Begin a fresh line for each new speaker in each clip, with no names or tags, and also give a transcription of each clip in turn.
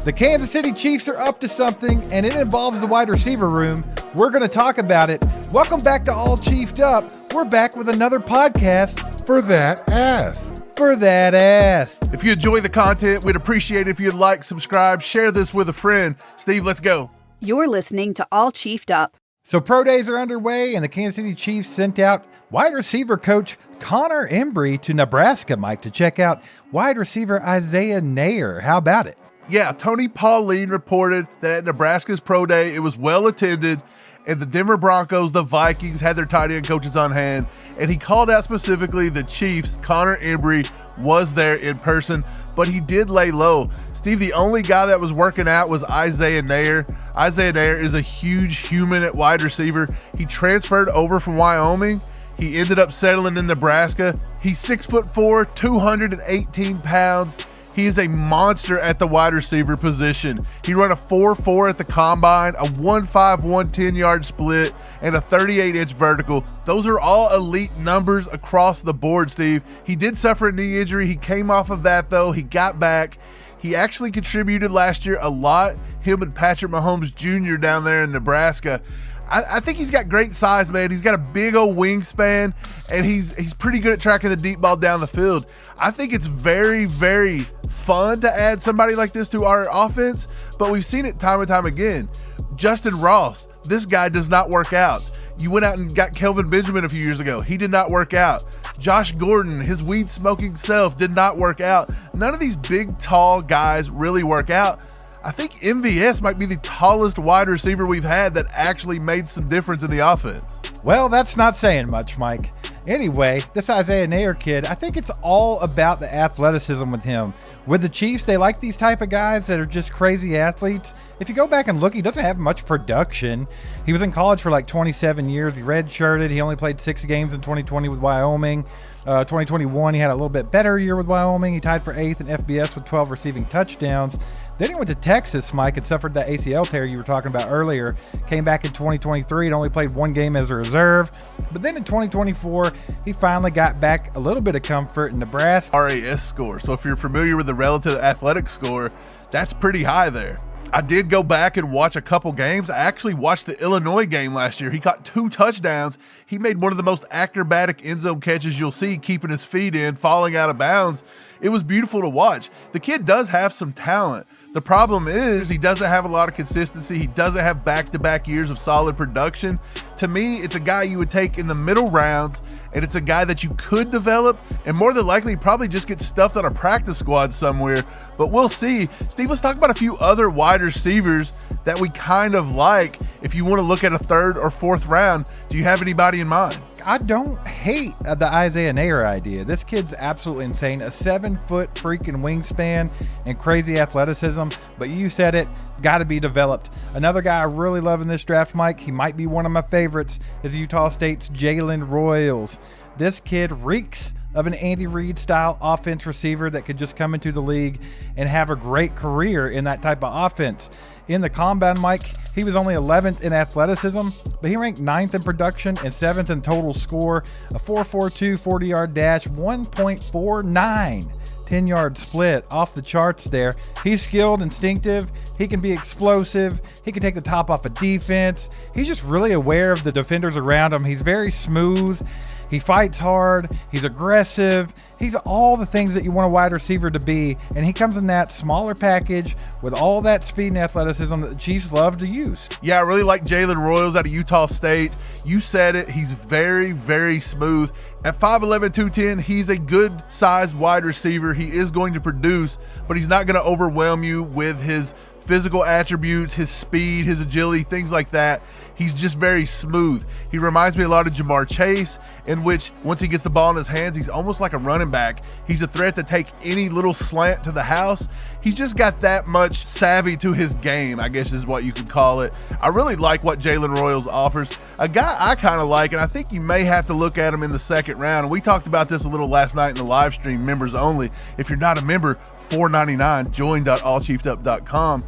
The Kansas City Chiefs are up to something, and it involves the wide receiver room. We're going to talk about it. Welcome back to All Chiefed Up. We're back with another podcast
for that ass.
For that ass.
If you enjoy the content, we'd appreciate it if you'd like, subscribe, share this with a friend. Steve, let's go.
You're listening to All Chiefed Up.
So pro days are underway, and the Kansas City Chiefs sent out wide receiver coach Conner Embree to Nebraska, Mike, to check out wide receiver Isaiah Neyor. How about it?
Yeah, Tony Pauline reported that at Nebraska's pro day, it was well attended, and the Denver Broncos, the Vikings, had their tight end coaches on hand, and he called out specifically the Chiefs. Conner Embree was there in person, but he did lay low. Steve, the only guy that was working out was Isaiah Neyor. Isaiah Neyor is a huge human at wide receiver. He transferred over from Wyoming. He ended up settling in Nebraska. He's 6'4", 218 pounds. He is a monster at the wide receiver position. He ran a 4.4 at the combine, a 1.5, 110-yard split, and a 38-inch vertical. Those are all elite numbers across the board, Steve. He did suffer a knee injury. He came off of that, though. He got back. He actually contributed last year a lot, him and Patrick Mahomes Jr. down there in Nebraska. I think he's got great size, man. He's got a big old wingspan, and he's pretty good at tracking the deep ball down the field. I think it's very, very fun to add somebody like this to our offense, but we've seen it time and time again. Justin Ross, this guy does not work out. You went out and got Kelvin Benjamin a few years ago. He did not work out. Josh Gordon, his weed-smoking self, did not work out. None of these big, tall guys really work out. I think MVS might be the tallest wide receiver we've had that actually made some difference in the offense.
Well, that's not saying much, Mike. Anyway, this Isaiah Neyor kid, I think it's all about the athleticism with him. With the Chiefs, they like these type of guys that are just crazy athletes. If you go back and look, he doesn't have much production. He was in college for like 27 years. He redshirted. He only played 6 games in 2020 with Wyoming. 2021, he had a little bit better year with Wyoming. He tied for 8th in FBS with 12 receiving touchdowns. Then he went to Texas, Mike, and suffered that ACL tear you were talking about earlier. Came back in 2023 and only played 1 game as a reserve. But then in 2024, he finally got back a little bit of comfort in Nebraska.
RAS score. So if you're familiar with the relative athletic score, that's pretty high there. I did go back and watch a couple games. I actually watched the Illinois game last year. He caught 2 touchdowns. He made one of the most acrobatic end zone catches you'll see, keeping his feet in, falling out of bounds. It was beautiful to watch. The kid does have some talent. The problem is he doesn't have a lot of consistency. He doesn't have back-to-back years of solid production. To me, it's a guy you would take in the middle rounds, and it's a guy that you could develop, and more than likely probably just get stuffed on a practice squad somewhere. But we'll see. Steve, let's talk about a few other wide receivers that we kind of like. If you want to look at a 3rd or 4th round, do you have anybody in mind?
I don't hate the Isaiah Neyor idea. This kid's absolutely insane. A 7-foot freaking wingspan and crazy athleticism. But you said it, got to be developed. Another guy I really love in this draft, Mike, he might be one of my favorites, is Utah State's Jalen Royals. This kid reeks of an Andy Reid style offense receiver that could just come into the league and have a great career in that type of offense. In the combine, Mike, he was only 11th in athleticism, but he ranked 9th in production and 7th in total score, a 4.42 40-yard dash, 1.49 10-yard split, off the charts there. He's skilled, instinctive. He can be explosive. He can take the top off a defense. He's just really aware of the defenders around him. He's very smooth. He fights hard. He's aggressive. He's all the things that you want a wide receiver to be, and he comes in that smaller package with all that speed and athleticism that the Chiefs love to use.
Yeah, I really like Jalen Royals out of Utah State. You said it. He's very, very smooth. At 5'11", 210, he's a good-sized wide receiver. He is going to produce, but he's not going to overwhelm you with his physical attributes, his speed, his agility, things like that. He's just very smooth. He reminds me a lot of Jamar Chase, in which once he gets the ball in his hands, he's almost like a running back. He's a threat to take any little slant to the house. He's just got that much savvy to his game, I guess is what you could call it. I really like what Jalen Royals offers. A guy I kind of like, and I think you may have to look at him in the 2nd round. And we talked about this a little last night in the live stream, members only. If you're not a member, $4.99, join.allchiefdup.com.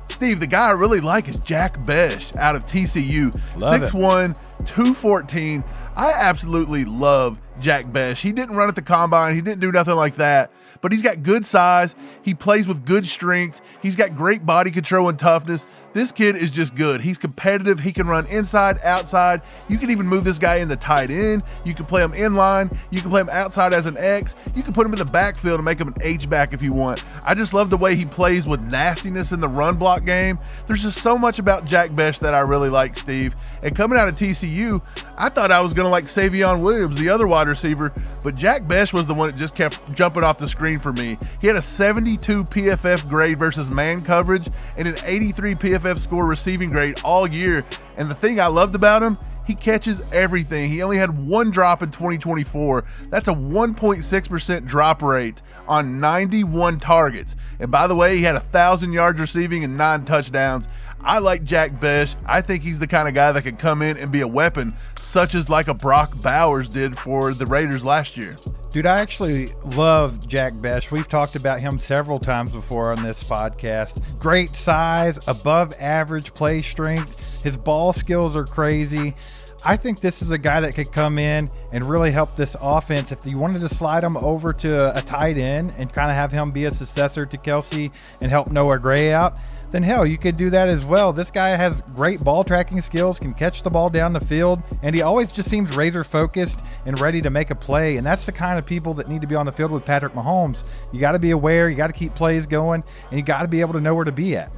Steve, the guy I really like is Jack Besh out of TCU. 6'1", 214. I absolutely love Jack Besh. He didn't run at the combine. He didn't do nothing like that. but he's got good size. He plays with good strength. He's got great body control and toughness. This kid is just good. He's competitive. He can run inside, outside. You can even move this guy in the tight end. You can play him in line. You can play him outside as an X. You can put him in the backfield and make him an H-back if you want. I just love the way he plays with nastiness in the run block game. There's just so much about Jack Bech that I really like, Steve. And coming out of TCU, I thought I was going to like Savion Williams, the other wide receiver, but Jack Bech was the one that just kept jumping off the screen for me. He had a 72 PFF grade versus man coverage and an 83 PFF score receiving grade all year. And the thing I loved about him, he catches everything. He only had one drop in 2024. That's a 1.6% drop rate on 91 targets. And by the way, he had 1,000 yards receiving and 9 touchdowns. I like Jack Bech. I think he's the kind of guy that could come in and be a weapon, such as like a Brock Bowers did for the Raiders last year.
Dude, I actually love Jack Bech. We've talked about him several times before on this podcast. Great size, above average play strength. His ball skills are crazy. I think this is a guy that could come in and really help this offense. If you wanted to slide him over to a tight end and kind of have him be a successor to Kelsey and help Noah Gray out, then hell, you could do that as well. This guy has great ball tracking skills, can catch the ball down the field, and he always just seems razor focused and ready to make a play. And that's the kind of people that need to be on the field with Patrick Mahomes. You got to be aware, you got to keep plays going, and you got to be able to know where to be at.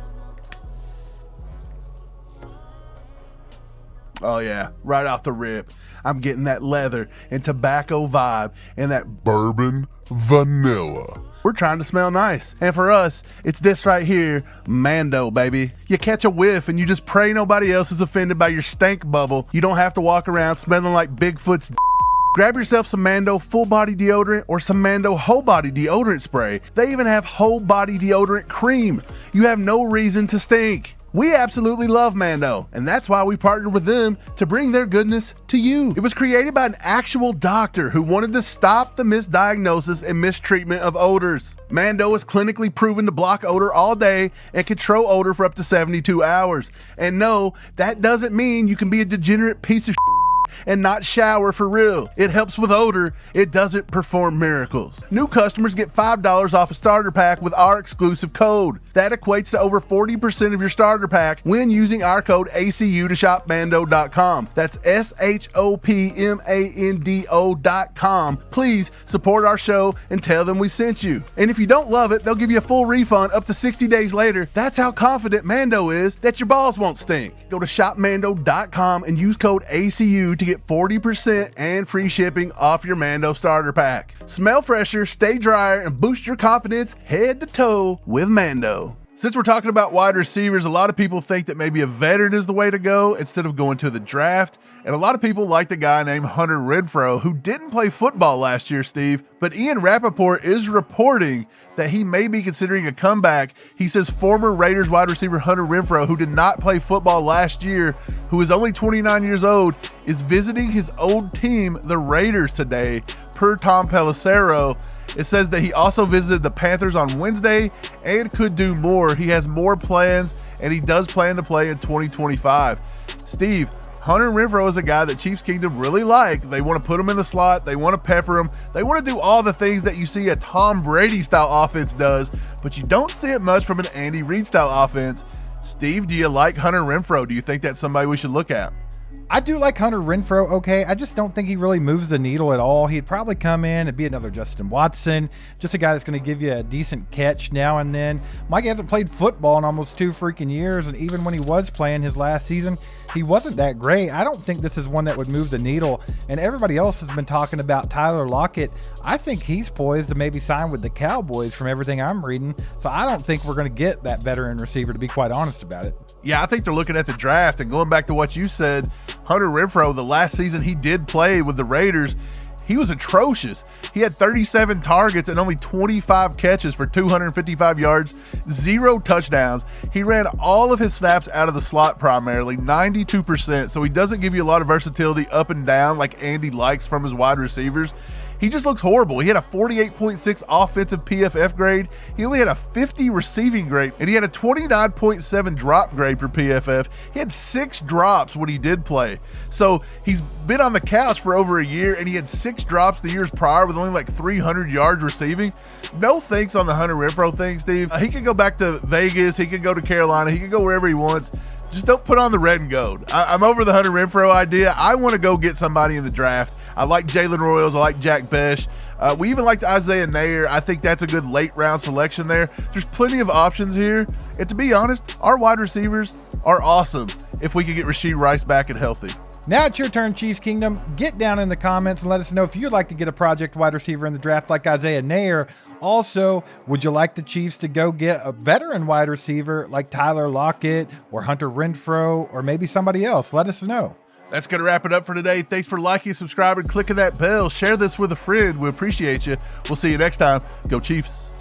Oh yeah, right off the rip, I'm getting that leather and tobacco vibe and that bourbon vanilla. We're trying to smell nice. And for us, it's this right here, Mando, baby. You catch a whiff and you just pray nobody else is offended by your stank bubble. You don't have to walk around smelling like Bigfoot's Grab yourself some Mando full body deodorant or some Mando whole body deodorant spray. They even have whole body deodorant cream. You have no reason to stink. We absolutely love Mando, and that's why we partnered with them to bring their goodness to you. It was created by an actual doctor who wanted to stop the misdiagnosis and mistreatment of odors. Mando is clinically proven to block odor all day and control odor for up to 72 hours. And no, that doesn't mean you can be a degenerate piece of and not shower for real. It helps with odor. It doesn't perform miracles. New customers get $5 off a starter pack with our exclusive code. That equates to over 40% of your starter pack when using our code ACU to shop Mando.com. That's SHOPMANDO.com. Please support our show and tell them we sent you. And if you don't love it, they'll give you a full refund up to 60 days later. That's how confident Mando is that your balls won't stink. Go to shopmando.com and use code ACU to get 40% and free shipping off your Mando starter pack. Smell fresher, stay drier, and boost your confidence head to toe with Mando. Since we're talking about wide receivers, a lot of people think that maybe a veteran is the way to go instead of going to the draft. And a lot of people like the guy named Hunter Renfrow, who didn't play football last year, Steve. But Ian Rapaport is reporting that he may be considering a comeback. He says former Raiders wide receiver Hunter Renfrow, who did not play football last year, who is only 29 years old, is visiting his old team, the Raiders, today, per Tom Pelissero. It says that he also visited the Panthers on Wednesday and could do more. He has more plans, and he does plan to play in 2025. Steve, Hunter Renfrow is a guy that Chiefs Kingdom really like. They want to put him in the slot. They want to pepper him. They want to do all the things that you see a Tom Brady-style offense does, but you don't see it much from an Andy Reid-style offense. Steve, do you like Hunter Renfrow? Do you think that's somebody we should look at?
I do like Hunter Renfrow, okay. I just don't think he really moves the needle at all. He'd probably come in and be another Justin Watson, just a guy that's going to give you a decent catch now and then. Mike hasn't played football in almost 2 freaking years, and even when he was playing his last season, he wasn't that great. I don't think this is one that would move the needle, and everybody else has been talking about Tyler Lockett. I think he's poised to maybe sign with the Cowboys from everything I'm reading, so I don't think we're going to get that veteran receiver, to be quite honest about it.
Yeah, I think they're looking at the draft, and going back to what you said, Hunter Renfrow, the last season he did play with the Raiders, he was atrocious. He had 37 targets and only 25 catches for 255 yards, 0 touchdowns. He ran all of his snaps out of the slot primarily, 92%, so he doesn't give you a lot of versatility up and down like Andy likes from his wide receivers. He just looks horrible. He had a 48.6 offensive PFF grade. He only had a 50 receiving grade, and he had a 29.7 drop grade per PFF. He had 6 drops when he did play. So he's been on the couch for over a year, and he had 6 drops the years prior with only like 300 yards receiving. No thanks on the Hunter Renfrow thing, Steve. He can go back to Vegas. He can go to Carolina. He can go wherever he wants. Just don't put on the red and gold. I'm over the Hunter Renfrow idea. I want to go get somebody in the draft. I like Jalen Royals. I like Jack Besh. We even liked Isaiah Neyor. I think that's a good late round selection there. There's plenty of options here. And to be honest, our wide receivers are awesome if we can get Rashee Rice back and healthy.
Now it's your turn, Chiefs Kingdom. Get down in the comments and let us know if you'd like to get a project wide receiver in the draft like Isaiah Neyor. Also, would you like the Chiefs to go get a veteran wide receiver like Tyler Lockett or Hunter Renfrow or maybe somebody else? Let us know.
That's going to wrap it up for today. Thanks for liking, subscribing, clicking that bell. Share this with a friend. We appreciate you. We'll see you next time. Go Chiefs.